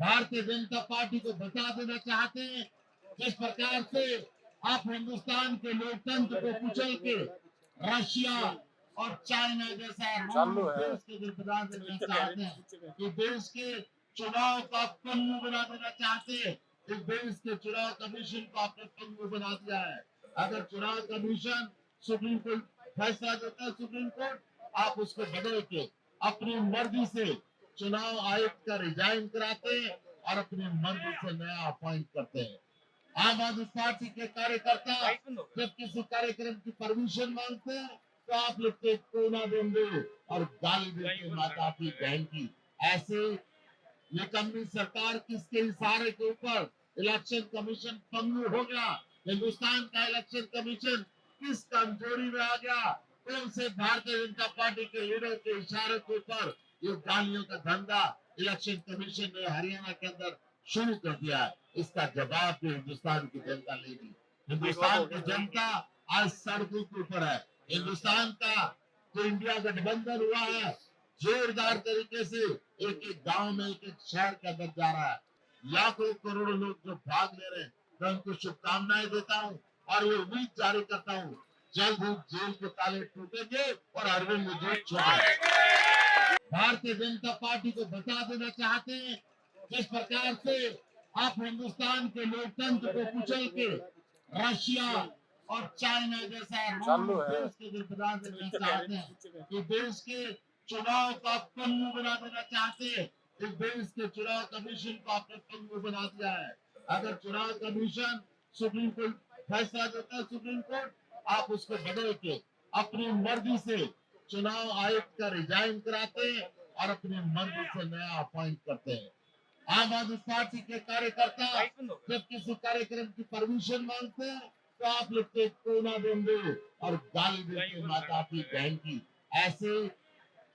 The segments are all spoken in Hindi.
भारतीय जनता पार्टी को बता देना चाहते हैं, जिस प्रकार से आप हिंदुस्तान के लोकतंत्र को कुचल के रशिया और चाइना जैसा देश के जो बना देना चाहते हैं, कि देश के चुनाव का पंगु बना देना चाहते हैं, इस देश के चुनाव कमीशन को आपने पंगु बना दिया है। अगर चुनाव कमीशन सुप्रीम कोर्ट फैसला देता है, सुप्रीम कोर्ट, आप उसको बदल के अपनी मर्जी से चुनाव आयुक्त का रिजाइन कराते हैं और अपनी मर्जी से नया अपॉइंट करते हैं। आम आदमी पार्टी के कार्यकर्ता जब किसी कार्यक्रम की परमिशन मांगते हैं तो आप लोग के कोना देंगे और गाली देंगे माता की बहन की। ऐसे निकम्मी सरकार किसके इशारे के ऊपर इलेक्शन कमीशन पंगु हो गया? हिंदुस्तान का इलेक्शन कमीशन किस कमजोरी में आ गया? कौन से भारतीय जनता पार्टी के लीडर के इशारे के ऊपर ये गालियों का धंधा इलेक्शन कमीशन ने हरियाणा के अंदर शुरू कर दिया है? इसका जवाब भी हिंदुस्तान की जनता लेगी। हिंदुस्तान की जनता आज सड़कों के ऊपर है। हिंदुस्तान का जो इंडिया गठबंधन हुआ है, जोरदार तरीके से एक एक गांव में, एक एक शहर के अंदर जा रहा है। लाखों करोड़ों लोग जो भाग ले रहे हैं, मैं उनको शुभकामनाएं देता हूँ और ये उम्मीद जारी करता हूँ, जल्द ही जेल के ताले टूटेंगे और अरविंद मुझे छोड़ेंगे। भारतीय जनता पार्टी को बता देना चाहते हैं, जिस प्रकार से आप हिंदुस्तान के लोकतंत्र को कुचल के रशिया और चाइना जैसा देश के जो बना देना चाहते हैं, कि देश के चुनाव का पंगु बना देना चाहते हैं, इस देश के चुनाव कमीशन को आपने पंगु बना दिया है। अगर चुनाव कमीशन सुप्रीम कोर्ट फैसला देता है, सुप्रीम कोर्ट, आप उसको बदल के अपनी मर्जी से चुनाव आयुक्त का रिजाइन कराते हैं और अपनी मर्जी से नया अपॉइंट करते हैं। आम आदमी पार्टी के कार्यकर्ता जब किसी कार्यक्रम की परमिशन मांगते हैं तो आप लोग के कोना देंगे और गाली देंगे माता की बहन की। ऐसे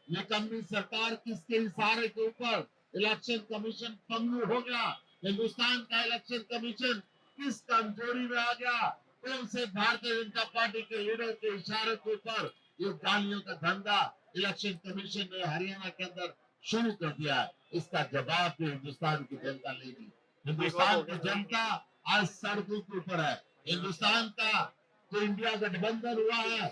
निकम्मी सरकार किसके इशारे के ऊपर इलेक्शन कमीशन पंगु हो गया? हिंदुस्तान का इलेक्शन कमीशन किस कमजोरी में आ गया? कौन से भारतीय जनता पार्टी के लीडर के इशारे के ऊपर ये गालियों का धंधा इलेक्शन कमीशन ने हरियाणा के अंदर शुरू कर दिया है? इसका जवाब भी हिंदुस्तान की जनता लेगी। हिंदुस्तान की जनता आज सड़कों के ऊपर है। हिंदुस्तान का जो इंडिया गठबंधन हुआ है,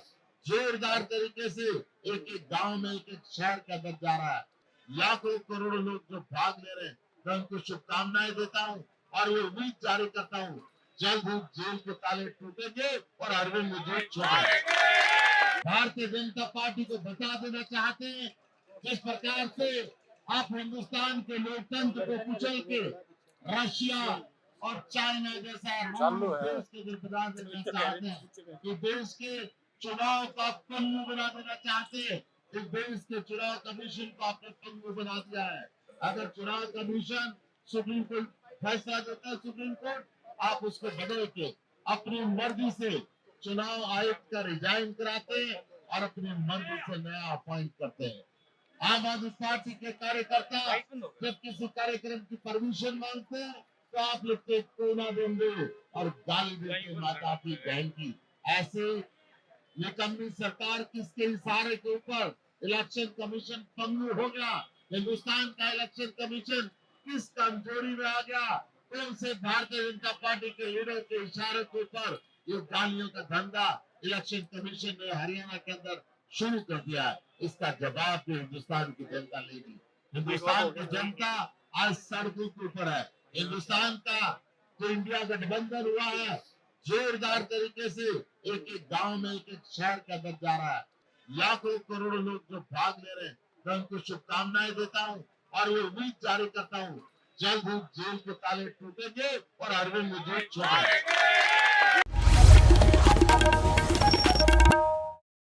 जोरदार तरीके से एक एक गांव में, एक एक शहर के अंदर जा रहा है। लाखों करोड़ों लोग जो भाग ले रहे हैं, मैं उनको शुभकामनाएं देता हूँ और ये उम्मीद जारी करता हूँ, जल्द ही जेल के ताले टूटेंगे और अरविंद मुझे छोड़ेंगे। भारतीय जनता पार्टी को बता देना चाहते हैं, जिस प्रकार से आप हिंदुस्तान के लोकतंत्र को कुचल के रशिया और चाइना जैसा देश के जो बना देना चाहते हैं, कि देश के चुनाव का पंगु बना देना चाहते हैं, इस देश के चुनाव कमीशन को आपने पंगु बना दिया है। अगर चुनाव कमीशन सुप्रीम कोर्ट फैसला देता है, सुप्रीम कोर्ट, आप उसको बदल के अपनी मर्जी से चुनाव आयुक्त का रिजाइन कराते हैं और अपनी मर्जी से नया अपॉइंट करते हैं। आम आदमी पार्टी के कार्यकर्ता जब किसी कार्यक्रम की परमिशन मांगते हैं तो आप लोग के कोना देंगे और गाली देंगे माता की बहन की। ऐसे निकम्मी सरकार किसके इशारे के ऊपर इलेक्शन कमीशन पंगु हो गया? हिंदुस्तान का इलेक्शन कमीशन किस कमजोरी में आ गया? कौन से भारतीय जनता पार्टी के लीडर के इशारे के ऊपर ये गालियों का धंधा इलेक्शन कमीशन ने हरियाणा के अंदर शुरू कर दिया है? इसका जवाब भी हिंदुस्तान की जनता लेगी। हिंदुस्तान की जनता आज सड़कों के ऊपर है। हिंदुस्तान का जो इंडिया गठबंधन हुआ है, जोरदार तरीके से एक एक गांव में, एक एक शहर के अंदर जा रहा है। लाखों करोड़ों लोग जो भाग ले रहे हैं, मैं उनको शुभकामनाएं देता हूँ और ये उम्मीद जारी करता हूँ, जल्द ही जेल के ताले टूटेंगे और अरविंद मुझे छोड़ेंगे।